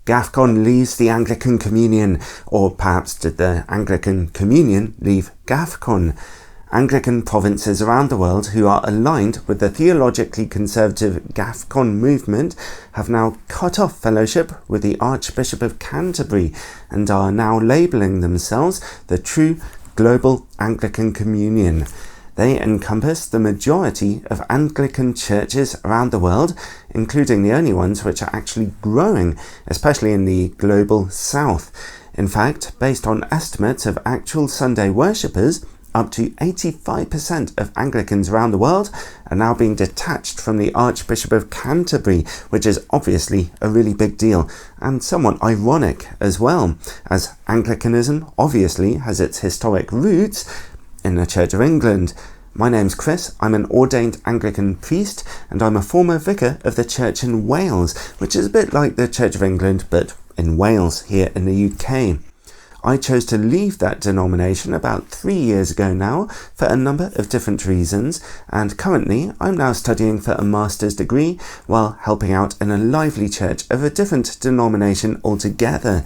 GAFCON leaves the Anglican Communion, or perhaps did the Anglican Communion leave GAFCON? Anglican provinces around the world who are aligned with the theologically conservative GAFCON movement have now cut off fellowship with the Archbishop of Canterbury and are now labelling themselves the true global Anglican Communion. They encompass the majority of Anglican churches around the world, including the only ones which are actually growing, especially in the global south. In fact, based on estimates of actual Sunday worshippers, up to 85% of Anglicans around the world are now being detached from the Archbishop of Canterbury, which is obviously a really big deal and somewhat ironic as well, as Anglicanism obviously has its historic roots in the Church of England. My name's Chris, I'm an ordained Anglican priest and I'm a former vicar of the church in Wales, which is a bit like the Church of England but in Wales here in the UK. I chose to leave that denomination about 3 years ago now for a number of different reasons, and currently I'm now studying for a master's degree while helping out in a lively church of a different denomination altogether.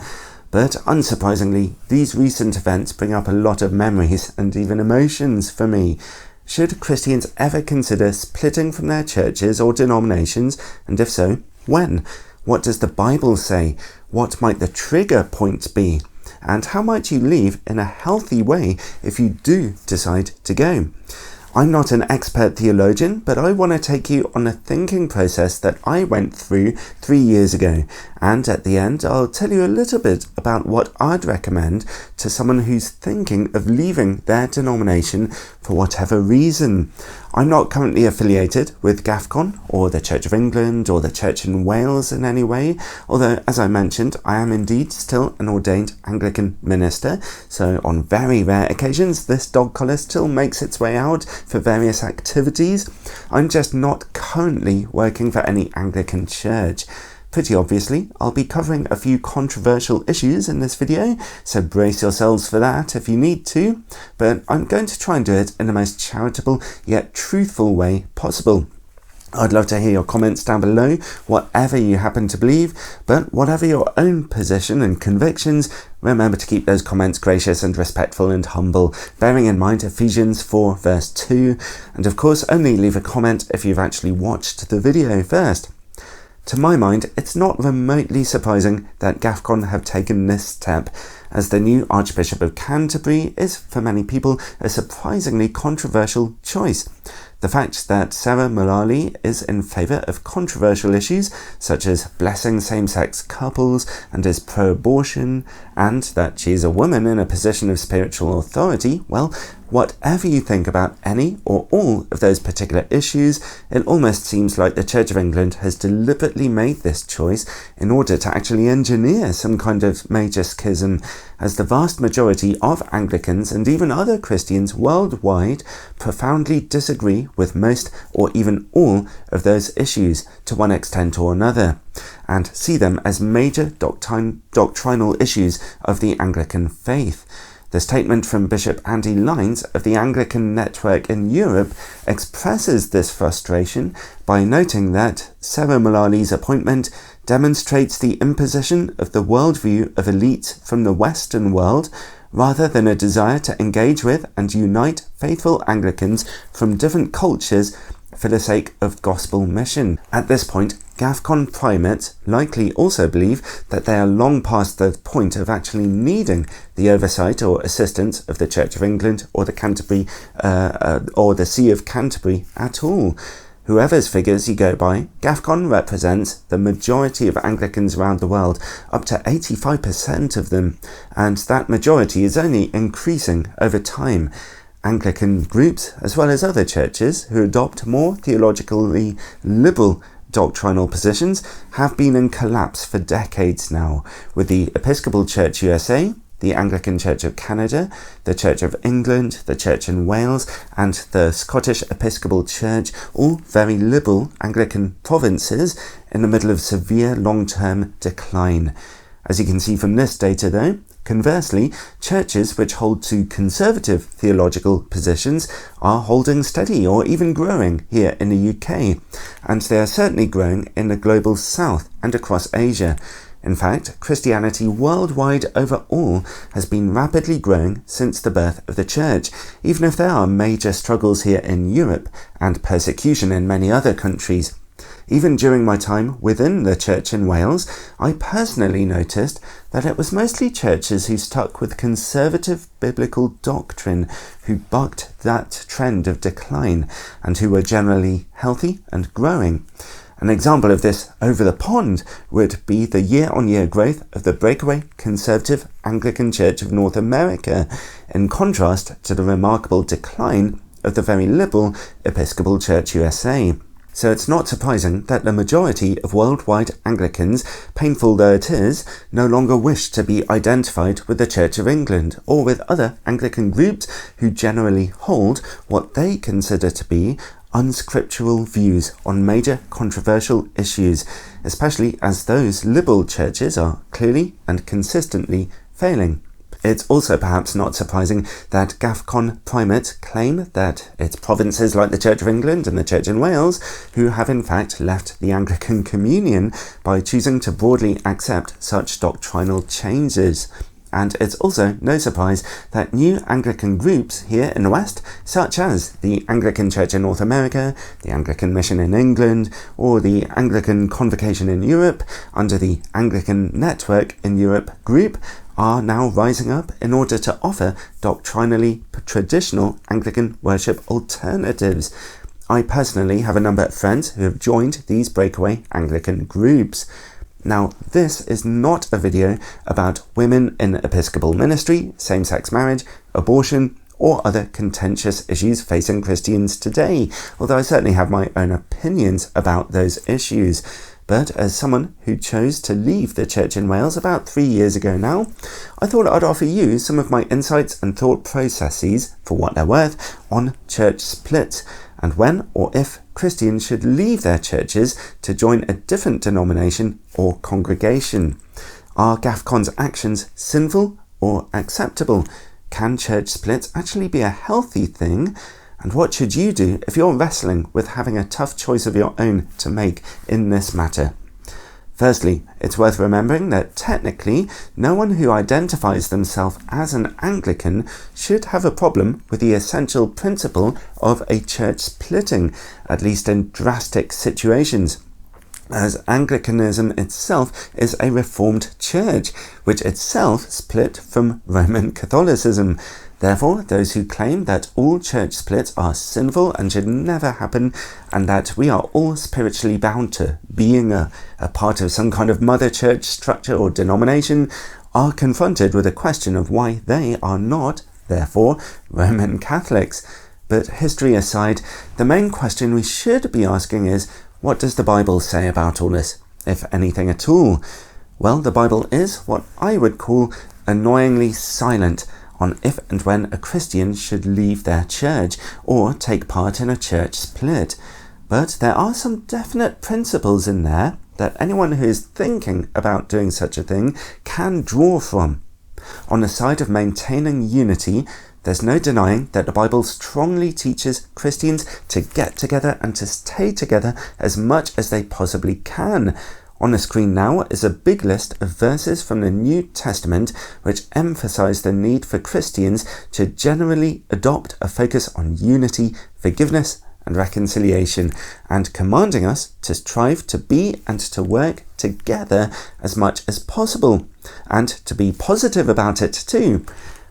But unsurprisingly, these recent events bring up a lot of memories and even emotions for me. Should Christians ever consider splitting from their churches or denominations, and if so, when? What does the Bible say? What might the trigger point be? And how might you leave in a healthy way if you do decide to go? I'm not an expert theologian, but I want to take you on a thinking process that I went through 3 years ago. And at the end, I'll tell you a little bit about what I'd recommend to someone who's thinking of leaving their denomination for whatever reason. I'm not currently affiliated with GAFCON or the Church of England or the Church in Wales in any way, although, as I mentioned, I am indeed still an ordained Anglican minister, so on very rare occasions this dog collar still makes its way out for various activities. I'm just not currently working for any Anglican church. Pretty obviously, I'll be covering a few controversial issues in this video, so brace yourselves for that if you need to, but I'm going to try and do it in the most charitable yet truthful way possible. I'd love to hear your comments down below, whatever you happen to believe, but whatever your own position and convictions, remember to keep those comments gracious and respectful and humble, bearing in mind Ephesians 4 verse 2, and of course only leave a comment if you've actually watched the video first. To my mind, it's not remotely surprising that GAFCON have taken this step, as the new Archbishop of Canterbury is, for many people, a surprisingly controversial choice. The fact that Sarah Mullally is in favour of controversial issues such as blessing same-sex couples and is pro-abortion, and that she is a woman in a position of spiritual authority, well, whatever you think about any or all of those particular issues, it almost seems like the Church of England has deliberately made this choice in order to actually engineer some kind of major schism, as the vast majority of Anglicans and even other Christians worldwide profoundly disagree with most or even all of those issues to one extent or another, and see them as major doctrinal issues of the Anglican faith. The statement from Bishop Andy Lines of the Anglican Network in Europe expresses this frustration by noting that Sarah Mullally's appointment demonstrates the imposition of the worldview of elites from the Western world rather than a desire to engage with and unite faithful Anglicans from different cultures for the sake of gospel mission. At this point, GAFCON primates likely also believe that they are long past the point of actually needing the oversight or assistance of the Church of England or the Canterbury or the See of Canterbury at all. Whoever's figures you go by, GAFCON represents the majority of Anglicans around the world, up to 85% of them, and that majority is only increasing over time. Anglican groups, as well as other churches who adopt more theologically liberal doctrinal positions, have been in collapse for decades now, with the Episcopal Church USA, the Anglican Church of Canada, the Church of England, the Church in Wales, and the Scottish Episcopal Church, all very liberal Anglican provinces in the middle of severe long-term decline. As you can see from this data though, conversely, churches which hold to conservative theological positions are holding steady or even growing here in the UK, and they are certainly growing in the global south and across Asia. In fact, Christianity worldwide overall has been rapidly growing since the birth of the Church, even if there are major struggles here in Europe and persecution in many other countries. Even during my time within the church in Wales, I personally noticed that it was mostly churches who stuck with conservative biblical doctrine who bucked that trend of decline and who were generally healthy and growing. An example of this over the pond would be the year-on-year growth of the breakaway conservative Anglican Church of North America, in contrast to the remarkable decline of the very liberal Episcopal Church USA. So it's not surprising that the majority of worldwide Anglicans, painful though it is, no longer wish to be identified with the Church of England or with other Anglican groups who generally hold what they consider to be unscriptural views on major controversial issues, especially as those liberal churches are clearly and consistently failing. It's also perhaps not surprising that GAFCON primates claim that it's provinces like the Church of England and the Church in Wales who have in fact left the Anglican Communion by choosing to broadly accept such doctrinal changes. And it's also no surprise that new Anglican groups here in the West, such as the Anglican Church in North America, the Anglican Mission in England, or the Anglican Convocation in Europe, under the Anglican Network in Europe group, are now rising up in order to offer doctrinally traditional Anglican worship alternatives. I personally have a number of friends who have joined these breakaway Anglican groups. Now, this is not a video about women in Episcopal ministry, same-sex marriage, abortion, or other contentious issues facing Christians today, although I certainly have my own opinions about those issues. But as someone who chose to leave the church in Wales about 3 years ago now, I thought I'd offer you some of my insights and thought processes, for what they're worth, on church splits, and when or if Christians should leave their churches to join a different denomination or congregation. Are GAFCON's actions sinful or acceptable? Can church splits actually be a healthy thing? And what should you do if you're wrestling with having a tough choice of your own to make in this matter? Firstly, it's worth remembering that technically no one who identifies themselves as an Anglican should have a problem with the essential principle of a church splitting, at least in drastic situations, as Anglicanism itself is a Reformed church, which itself split from Roman Catholicism. Therefore, those who claim that all church splits are sinful and should never happen, and that we are all spiritually bound to being a part of some kind of mother church structure or denomination, are confronted with a question of why they are not, therefore, Roman Catholics. But history aside, the main question we should be asking is, what does the Bible say about all this, if anything at all? Well, the Bible is what I would call annoyingly silent on if and when a Christian should leave their church or take part in a church split. But there are some definite principles in there that anyone who is thinking about doing such a thing can draw from. On the side of maintaining unity, there's no denying that the Bible strongly teaches Christians to get together and to stay together as much as they possibly can. On the screen now is a big list of verses from the New Testament which emphasize the need for Christians to generally adopt a focus on unity, forgiveness, and reconciliation, and commanding us to strive to be and to work together as much as possible, and to be positive about it too.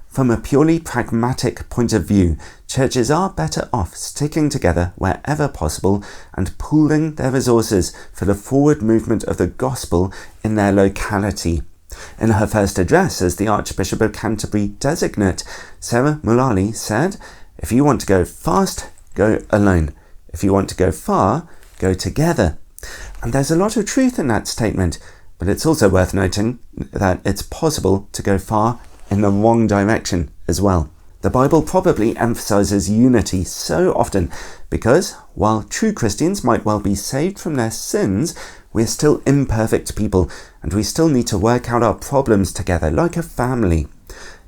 From a purely pragmatic point of view, churches are better off sticking together wherever possible and pooling their resources for the forward movement of the gospel in their locality. In her first address as the Archbishop of Canterbury designate, Sarah Mullally said, "If you want to go fast, go alone. If you want to go far, go together." And there's a lot of truth in that statement, but it's also worth noting that it's possible to go far in the wrong direction as well. The Bible probably emphasizes unity so often because, while true Christians might well be saved from their sins, we're still imperfect people and we still need to work out our problems together like a family.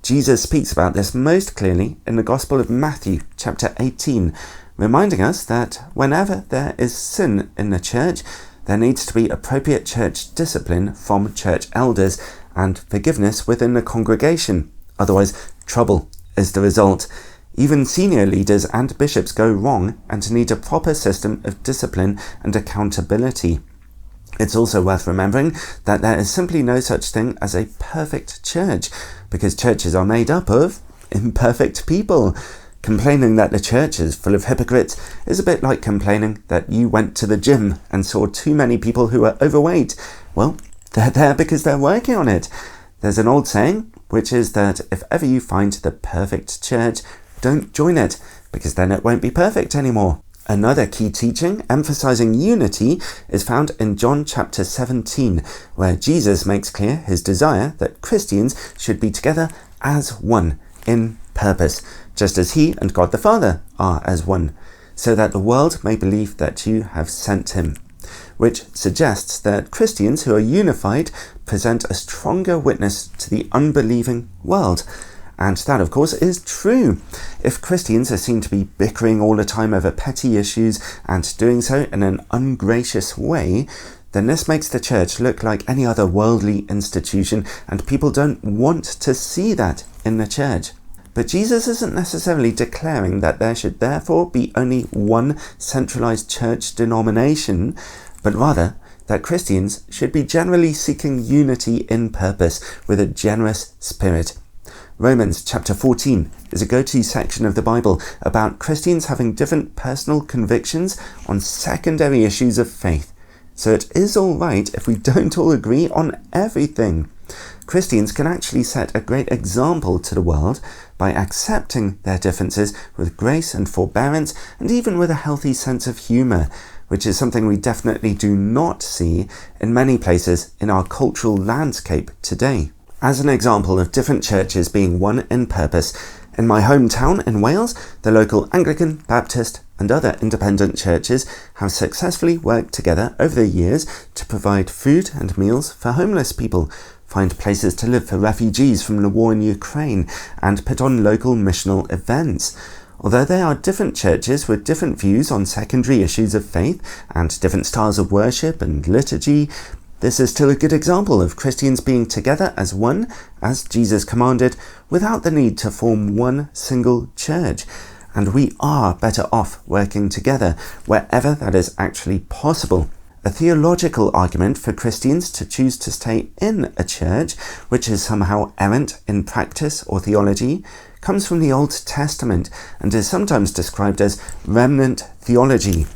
Jesus speaks about this most clearly in the Gospel of Matthew, chapter 18, reminding us that whenever there is sin in the church, there needs to be appropriate church discipline from church elders and forgiveness within the congregation. Otherwise, trouble is the result. Even senior leaders and bishops go wrong and need a proper system of discipline and accountability. It's also worth remembering that there is simply no such thing as a perfect church, because churches are made up of imperfect people. Complaining that the church is full of hypocrites is a bit like complaining that you went to the gym and saw too many people who are overweight. Well, they're there because they're working on it. There's an old saying, which is that if ever you find the perfect church, don't join it, because then it won't be perfect anymore. Another key teaching emphasizing unity is found in John chapter 17, where Jesus makes clear his desire that Christians should be together as one in purpose, just as he and God the Father are as one, so that the world may believe that you have sent him, which suggests that Christians who are unified present a stronger witness to the unbelieving world. And that, of course, is true. If Christians are seen to be bickering all the time over petty issues and doing so in an ungracious way, then this makes the church look like any other worldly institution, and people don't want to see that in the church. But Jesus isn't necessarily declaring that there should therefore be only one centralized church denomination, but rather that Christians should be generally seeking unity in purpose with a generous spirit. Romans chapter 14 is a go-to section of the Bible about Christians having different personal convictions on secondary issues of faith. So it is all right if we don't all agree on everything. Christians can actually set a great example to the world by accepting their differences with grace and forbearance, and even with a healthy sense of humour, which is something we definitely do not see in many places in our cultural landscape today. As an example of different churches being one in purpose, in my hometown in Wales, the local Anglican, Baptist and other independent churches have successfully worked together over the years to provide food and meals for homeless people, find places to live for refugees from the war in Ukraine, and put on local missional events. Although they are different churches with different views on secondary issues of faith and different styles of worship and liturgy, this is still a good example of Christians being together as one, as Jesus commanded, without the need to form one single church. And we are better off working together wherever that is actually possible. A theological argument for Christians to choose to stay in a church which is somehow errant in practice or theology comes from the Old Testament and is sometimes described as remnant theology.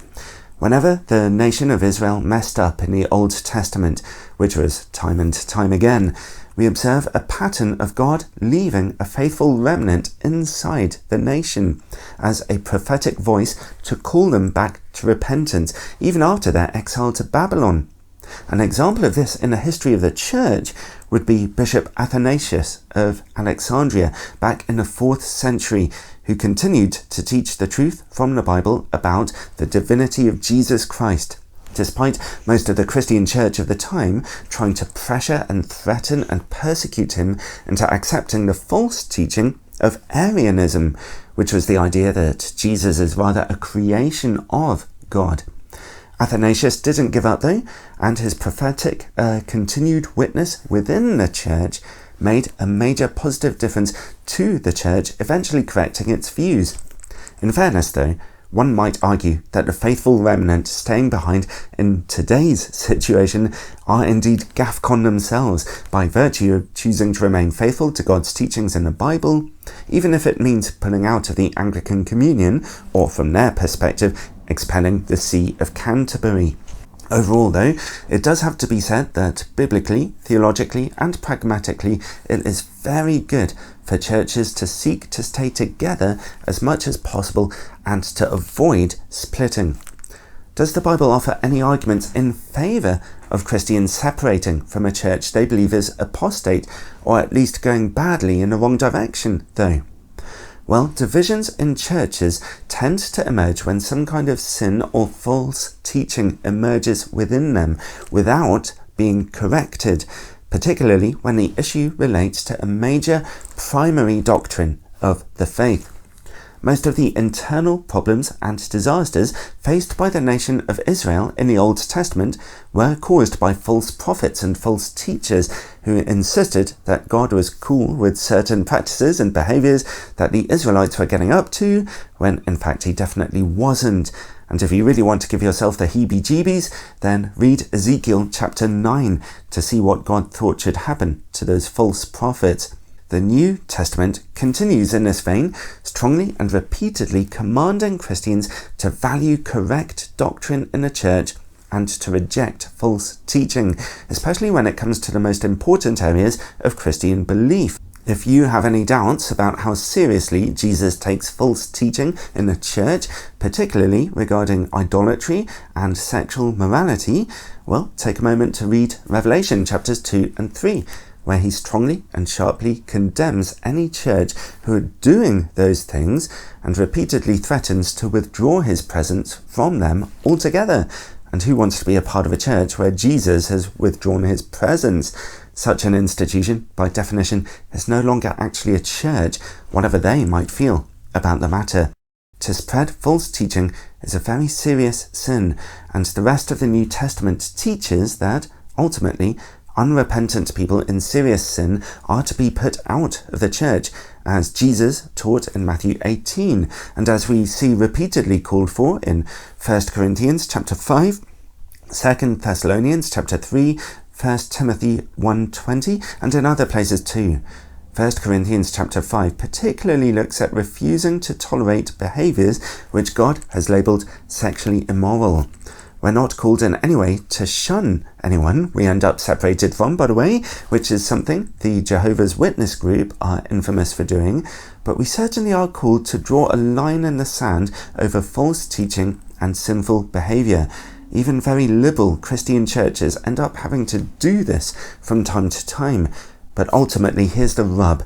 Whenever the nation of Israel messed up in the Old Testament, which was time and time again, we observe a pattern of God leaving a faithful remnant inside the nation as a prophetic voice to call them back to repentance, even after their exile to Babylon. An example of this in the history of the church would be Bishop Athanasius of Alexandria back in the 4th century, who continued to teach the truth from the Bible about the divinity of Jesus Christ, despite most of the Christian church of the time trying to pressure and threaten and persecute him into accepting the false teaching of Arianism, which was the idea that Jesus is rather a creation of God. Athanasius didn't give up though, and his prophetic continued witness within the church made a major positive difference to the church, eventually correcting its views. In fairness though, one might argue that the faithful remnant staying behind in today's situation are indeed GAFCON themselves, by virtue of choosing to remain faithful to God's teachings in the Bible, even if it means pulling out of the Anglican Communion, or from their perspective, expelling the See of Canterbury. Overall though, it does have to be said that biblically, theologically and pragmatically it is very good for churches to seek to stay together as much as possible and to avoid splitting. Does the Bible offer any arguments in favour of Christians separating from a church they believe is apostate, or at least going badly in the wrong direction though? Well, divisions in churches tend to emerge when some kind of sin or false teaching emerges within them without being corrected, particularly when the issue relates to a major primary doctrine of the faith. most of the internal problems and disasters faced by the nation of Israel in the Old Testament were caused by false prophets and false teachers who insisted that God was cool with certain practices and behaviours that the Israelites were getting up to, when in fact he definitely wasn't. And if you really want to give yourself the heebie-jeebies, then read Ezekiel chapter 9 to see what God thought should happen to those false prophets. The New Testament continues in this vein, strongly and repeatedly commanding Christians to value correct doctrine in the church and to reject false teaching, especially when it comes to the most important areas of Christian belief. If you have any doubts about how seriously Jesus takes false teaching in the church, particularly regarding idolatry and sexual morality, well, take a moment to read Revelation chapters 2 and 3, where he strongly and sharply condemns any church who are doing those things and repeatedly threatens to withdraw his presence from them altogether. And who wants to be a part of a church where Jesus has withdrawn his presence? Such an institution, by definition, is no longer actually a church, whatever they might feel about the matter. To spread false teaching is a very serious sin, and the rest of the New Testament teaches that, ultimately, unrepentant people in serious sin are to be put out of the church, as Jesus taught in Matthew 18, and as we see repeatedly called for in 1 Corinthians chapter 5, 2 Thessalonians chapter 3, 1 Timothy 1:20, and in other places too. 1 Corinthians chapter 5 particularly looks at refusing to tolerate behaviours which God has labelled sexually immoral. We're not called in any way to shun anyone we end up separated from, by the way, which is something the Jehovah's Witness group are infamous for doing, but we certainly are called to draw a line in the sand over false teaching and sinful behaviour. Even very liberal Christian churches end up having to do this from time to time. But ultimately, here's the rub.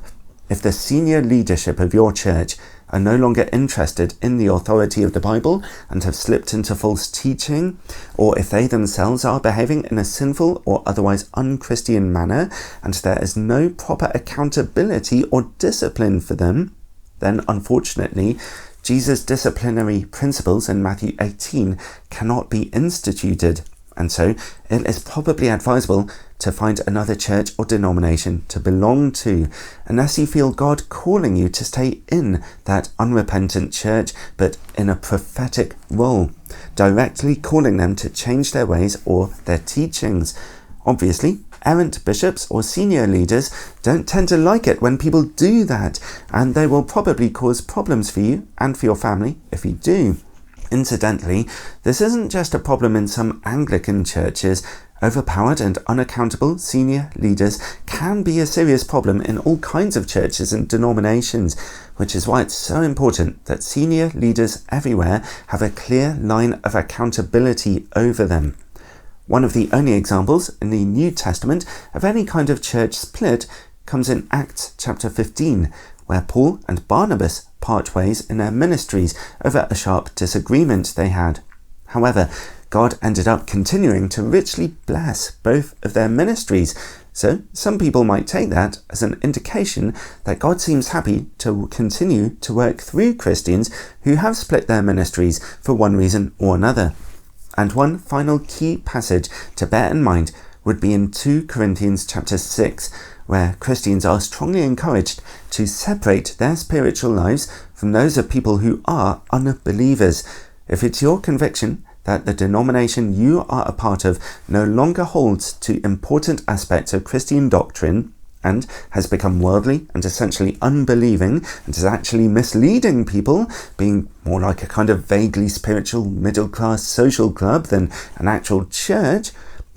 If the senior leadership of your church are no longer interested in the authority of the Bible and have slipped into false teaching, or if they themselves are behaving in a sinful or otherwise unchristian manner, and there is no proper accountability or discipline for them, then unfortunately, Jesus' disciplinary principles in Matthew 18 cannot be instituted, and so it is probably advisable to find another church or denomination to belong to, unless you feel God calling you to stay in that unrepentant church, but in a prophetic role, directly calling them to change their ways or their teachings. Obviously, errant bishops or senior leaders don't tend to like it when people do that, and they will probably cause problems for you and for your family if you do. Incidentally, this isn't just a problem in some Anglican churches. Overpowered and unaccountable senior leaders can be a serious problem in all kinds of churches and denominations, which is why it's so important that senior leaders everywhere have a clear line of accountability over them. One of the only examples in the New Testament of any kind of church split comes in Acts chapter 15, where Paul and Barnabas part ways in their ministries over a sharp disagreement they had. However, God ended up continuing to richly bless both of their ministries, so some people might take that as an indication that God seems happy to continue to work through Christians who have split their ministries for one reason or another. And one final key passage to bear in mind would be in 2 Corinthians chapter 6, where Christians are strongly encouraged to separate their spiritual lives from those of people who are unbelievers. If it's your conviction that the denomination you are a part of no longer holds to important aspects of Christian doctrine and has become worldly and essentially unbelieving and is actually misleading people, being more like a kind of vaguely spiritual middle-class social club than an actual church,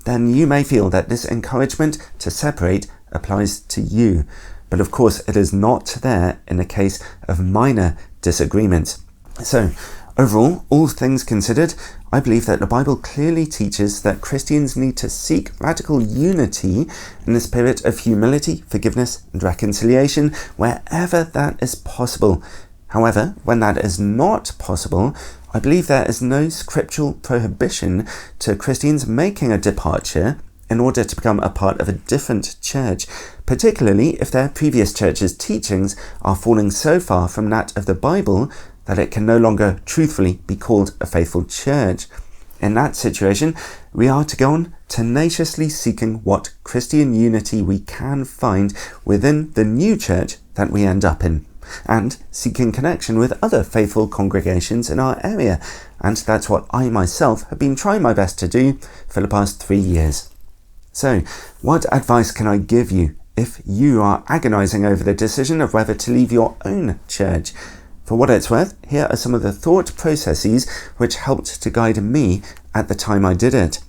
then you may feel that this encouragement to separate applies to you. But of course, it is not there in the case of minor disagreements. So, overall, all things considered, I believe that the Bible clearly teaches that Christians need to seek radical unity in the spirit of humility, forgiveness, and reconciliation wherever that is possible. However, when that is not possible, I believe there is no scriptural prohibition to Christians making a departure in order to become a part of a different church, particularly if their previous church's teachings are falling so far from that of the Bible that it can no longer truthfully be called a faithful church. In that situation, we are to go on tenaciously seeking what Christian unity we can find within the new church that we end up in, and seeking connection with other faithful congregations in our area. And that's what I myself have been trying my best to do for the past 3 years. So, what advice can I give you if you are agonizing over the decision of whether to leave your own church? For what it's worth, here are some of the thought processes which helped to guide me at the time I did it.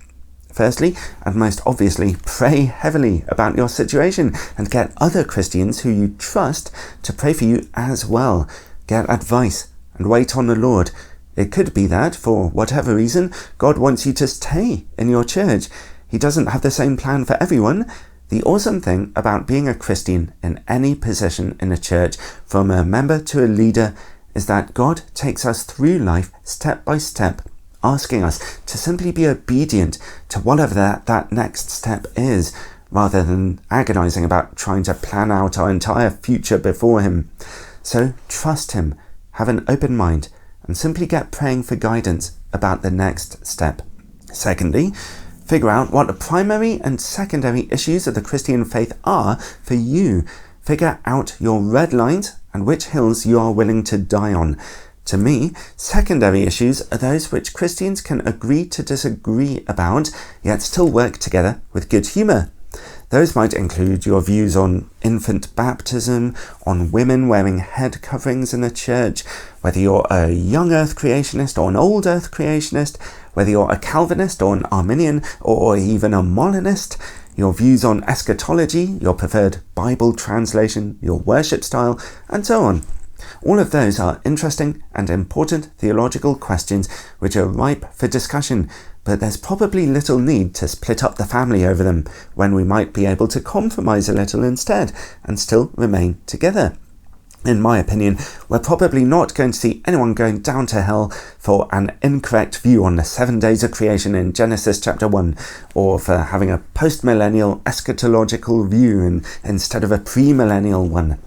Firstly, and most obviously, pray heavily about your situation and get other Christians who you trust to pray for you as well. Get advice and wait on the Lord. It could be that, for whatever reason, God wants you to stay in your church. He doesn't have the same plan for everyone. The awesome thing about being a Christian in any position in a church, from a member to a leader, is that God takes us through life step by step, asking us to simply be obedient to whatever that next step is, rather than agonizing about trying to plan out our entire future before Him. So trust Him, have an open mind, and simply get praying for guidance about the next step. Secondly, figure out what the primary and secondary issues of the Christian faith are for you. Figure out your red lines and which hills you are willing to die on. To me, secondary issues are those which Christians can agree to disagree about, yet still work together with good humour. Those might include your views on infant baptism, on women wearing head coverings in the church, whether you're a young earth creationist or an old earth creationist, whether you're a Calvinist or an Arminian or even a Molinist, your views on eschatology, your preferred Bible translation, your worship style, and so on. All of those are interesting and important theological questions which are ripe for discussion, but there's probably little need to split up the family over them, when we might be able to compromise a little instead and still remain together. In my opinion, we're probably not going to see anyone going down to hell for an incorrect view on the 7 days of creation in Genesis chapter 1, or for having a post-millennial eschatological view instead of a pre-millennial one.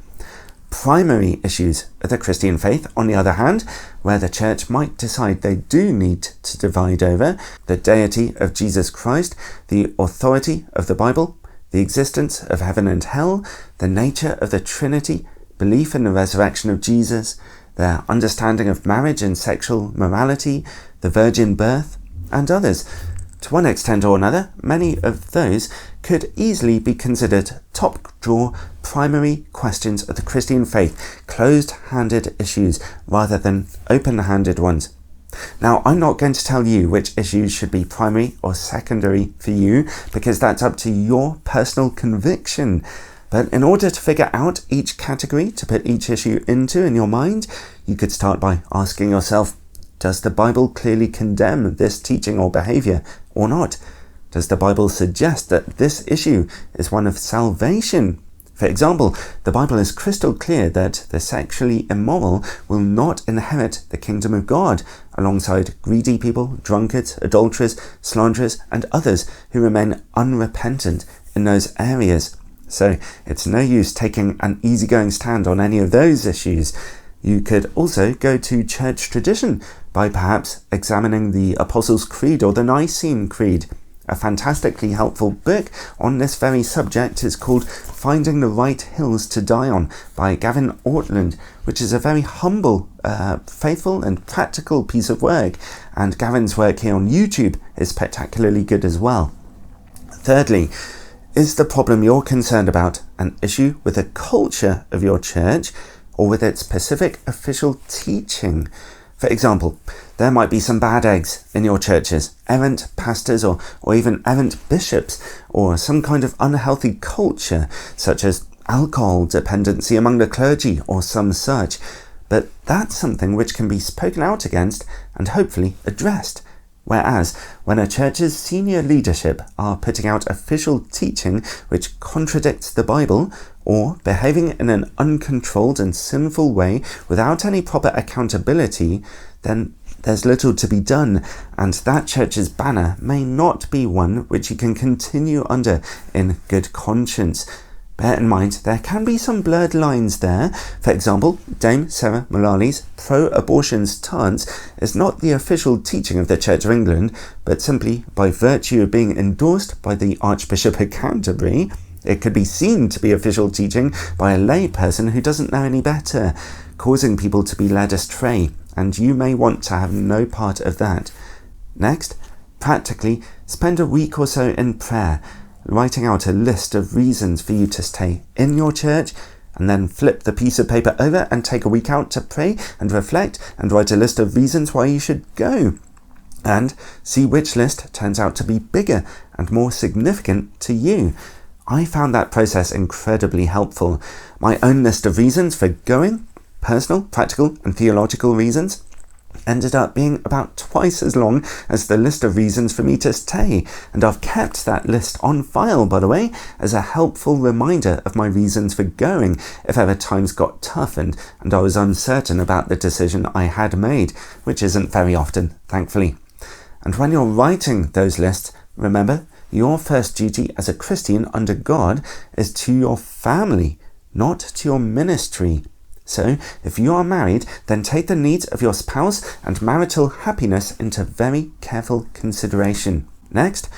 Primary issues of the Christian faith, on the other hand, where the church might decide they do need to divide over: the deity of Jesus Christ, the authority of the Bible, the existence of heaven and hell, the nature of the Trinity, belief in the resurrection of Jesus, their understanding of marriage and sexual morality, the virgin birth, and others. To one extent or another, many of those could easily be considered top-drawer primary questions of the Christian faith, closed-handed issues rather than open-handed ones. Now, I'm not going to tell you which issues should be primary or secondary for you, because that's up to your personal conviction. But in order to figure out each category to put each issue into in your mind, you could start by asking yourself, does the Bible clearly condemn this teaching or behaviour or not? Does the Bible suggest that this issue is one of salvation? For example, the Bible is crystal clear that the sexually immoral will not inherit the kingdom of God, alongside greedy people, drunkards, adulterers, slanderers, and others who remain unrepentant in those areas. So it's no use taking an easygoing stand on any of those issues. You could also go to church tradition by perhaps examining the Apostles' Creed or the Nicene Creed. A fantastically helpful book on this very subject is called Finding the Right Hills to Die On by Gavin Ortland, which is a very humble, faithful and practical piece of work, and Gavin's work here on YouTube is spectacularly good as well. Thirdly, is the problem you're concerned about an issue with the culture of your church or with its specific official teaching? For example, there might be some bad eggs in your churches, errant pastors or even errant bishops, or some kind of unhealthy culture, such as alcohol dependency among the clergy or some such. But that's something which can be spoken out against and hopefully addressed. Whereas, when a church's senior leadership are putting out official teaching which contradicts the Bible, or behaving in an uncontrolled and sinful way without any proper accountability, then there's little to be done, and that church's banner may not be one which you can continue under in good conscience. Bear in mind, there can be some blurred lines there. For example, Dame Sarah Mullally's pro-abortion stance is not the official teaching of the Church of England, but simply by virtue of being endorsed by the Archbishop of Canterbury, it could be seen to be official teaching by a lay person who doesn't know any better, causing people to be led astray, and you may want to have no part of that. Next, practically, spend a week or so in prayer, writing out a list of reasons for you to stay in your church, and then flip the piece of paper over and take a week out to pray and reflect and write a list of reasons why you should go. And see which list turns out to be bigger and more significant to you. I found that process incredibly helpful. My own list of reasons for going, personal, practical, and theological reasons, ended up being about twice as long as the list of reasons for me to stay, and I've kept that list on file, by the way, as a helpful reminder of my reasons for going if ever times got tough and I was uncertain about the decision I had made, which isn't very often, thankfully. And when you're writing those lists, remember, your first duty as a Christian under God is to your family, not to your ministry. So, if you are married, then take the needs of your spouse and marital happiness into very careful consideration. Next,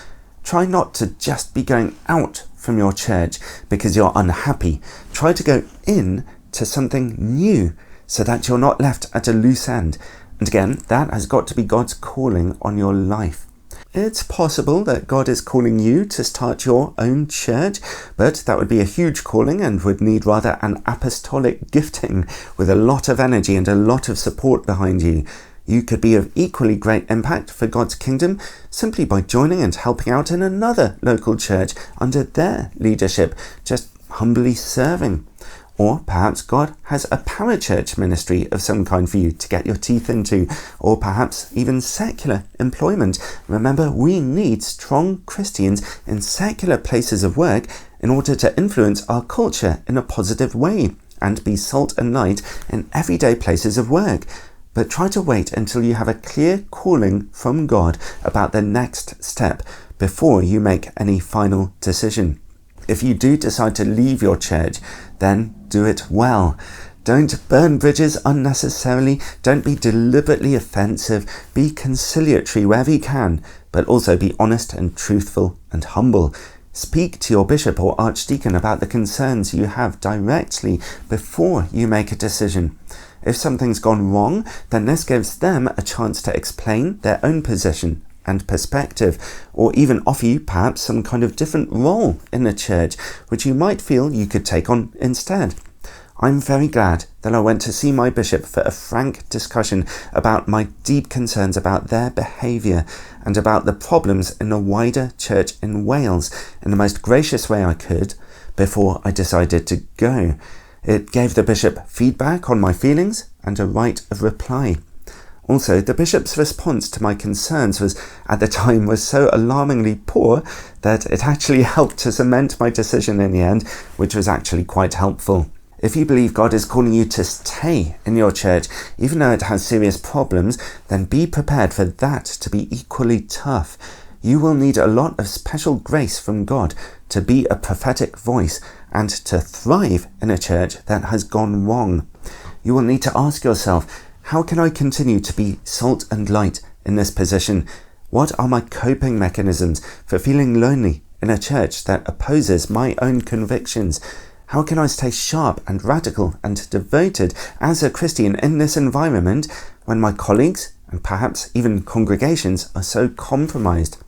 try not to just be going out from your church because you're unhappy. Try to go in to something new so that you're not left at a loose end. And again, that has got to be God's calling on your life. It's possible that God is calling you to start your own church, but that would be a huge calling and would need rather an apostolic gifting with a lot of energy and a lot of support behind you. You could be of equally great impact for God's kingdom simply by joining and helping out in another local church under their leadership, just humbly serving. Or perhaps God has a parachurch ministry of some kind for you to get your teeth into, or perhaps even secular employment. Remember, we need strong Christians in secular places of work in order to influence our culture in a positive way and be salt and light in everyday places of work. But try to wait until you have a clear calling from God about the next step before you make any final decision. If you do decide to leave your church, then do it well. Don't burn bridges unnecessarily. Don't be deliberately offensive. Be conciliatory wherever you can, but also be honest and truthful and humble. Speak to your bishop or archdeacon about the concerns you have directly before you make a decision. If something's gone wrong, then this gives them a chance to explain their own position and perspective, or even offer you perhaps some kind of different role in the church, which you might feel you could take on instead. I'm very glad that I went to see my bishop for a frank discussion about my deep concerns about their behaviour and about the problems in the wider church in Wales in the most gracious way I could before I decided to go. It gave the bishop feedback on my feelings and a right of reply. Also, the bishop's response to my concerns at the time was so alarmingly poor that it actually helped to cement my decision in the end, which was actually quite helpful. If you believe God is calling you to stay in your church, even though it has serious problems, then be prepared for that to be equally tough. You will need a lot of special grace from God to be a prophetic voice and to thrive in a church that has gone wrong. You will need to ask yourself, how can I continue to be salt and light in this position? What are my coping mechanisms for feeling lonely in a church that opposes my own convictions? How can I stay sharp and radical and devoted as a Christian in this environment when my colleagues and perhaps even congregations are so compromised?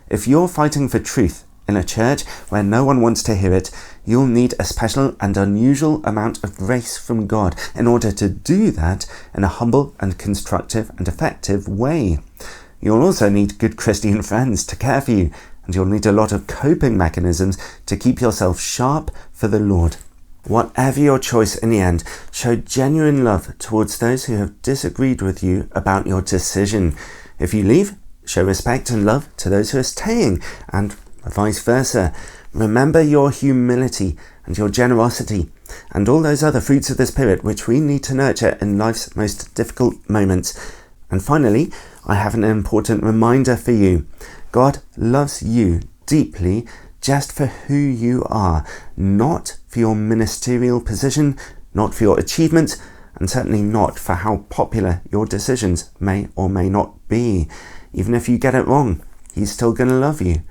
If you're fighting for truth in a church where no one wants to hear it, you'll need a special and unusual amount of grace from God in order to do that in a humble and constructive and effective way. You'll also need good Christian friends to care for you, and you'll need a lot of coping mechanisms to keep yourself sharp for the Lord. Whatever your choice in the end, show genuine love towards those who have disagreed with you about your decision. If you leave, show respect and love to those who are staying, and vice versa. Remember your humility and your generosity and all those other fruits of the Spirit which we need to nurture in life's most difficult moments. And finally, I have an important reminder for you. God loves you deeply just for who you are, not for your ministerial position, not for your achievements, and certainly not for how popular your decisions may or may not be. Even if you get it wrong, he's still going to love you.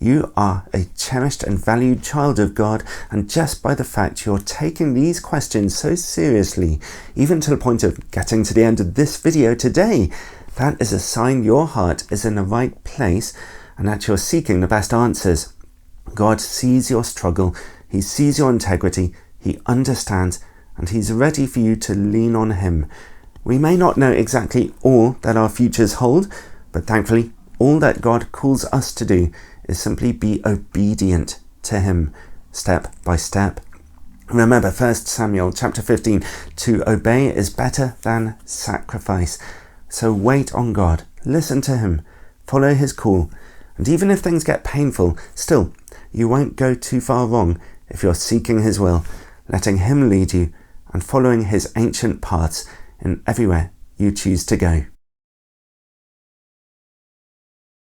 You are a cherished and valued child of God, and just by the fact you're taking these questions so seriously, even to the point of getting to the end of this video today, that is a sign your heart is in the right place and that you're seeking the best answers. God sees your struggle, he sees your integrity, he understands, and he's ready for you to lean on him. We may not know exactly all that our futures hold, but thankfully, all that God calls us to do is simply be obedient to him, step by step. Remember 1 Samuel chapter 15, to obey is better than sacrifice. So wait on God, listen to him, follow his call, and even if things get painful, still, you won't go too far wrong if you're seeking his will, letting him lead you, and following his ancient paths in everywhere you choose to go.